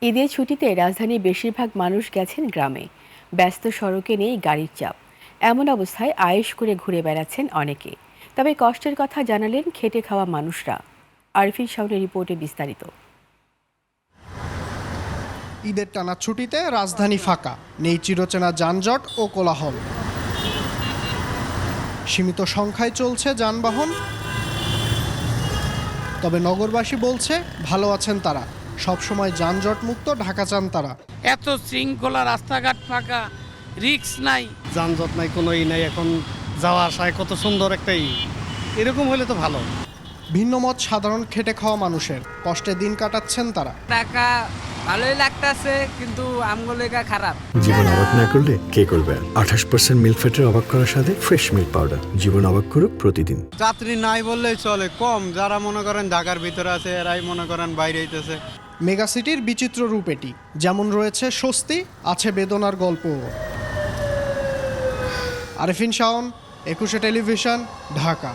ঈদের ছুটিতে রাজধানীর বেশিরভাগ মানুষ গেছেন গ্রামে। ব্যস্ত সড়কে নেই গাড়ির চাপ। এমন অবস্থায় আয়েশ করে ঘুরে বেড়াচ্ছেন অনেকে। তবে কষ্টের কথা জানালেন খেটে খাওয়া মানুষরা। আরফিন শাওনের রিপোর্টে বিস্তারিত। ঈদের টানা ছুটিতে রাজধানী ফাঁকা, নেই চিরচেনা যানজট ও কোলাহল। সীমিত সংখ্যায় চলছে যানবাহন। তবে নগরবাসী বলছে ভালো আছেন তারা, সবসময় যানজট মুক্ত ঢাকা চান তারা। এত শৃঙ্খলা, রাস্তাঘাট ফাঁকা, রিস্ক নাই, যানজট নাই, কোনো নাই। এখন যাওয়া আসায় কত সুন্দর একটাই, এরকম হলে তো ভালো। ভিন্ন মত সাধারণ খেটে খাওয়া মানুষের, কষ্টে দিন কাটাচ্ছেন তারা। টাকা ভালোই লাগতেছে, কিন্তু আমগুলোটা খারাপ। জীবন অবাক না করলে কে করবে? 28% মিল্ক ফ্যাটের অবাক করার সাথে ফ্রেশ মিল্ক পাউডার। জীবন অবাক করুক প্রতিদিন। যাত্রী নাই বললেই চলে, কম। যারা মনে করেন ঢাকার ভিতরে আছে, এরাই মনে করেন বাইরে হইতেছে। মেগাসিটির বিচিত্র রূপ এটি, যেমন রয়েছে স্বস্তি, আছে বেদনার গল্প। আরফিন শাওন, 21 টেলিভিশন, ঢাকা।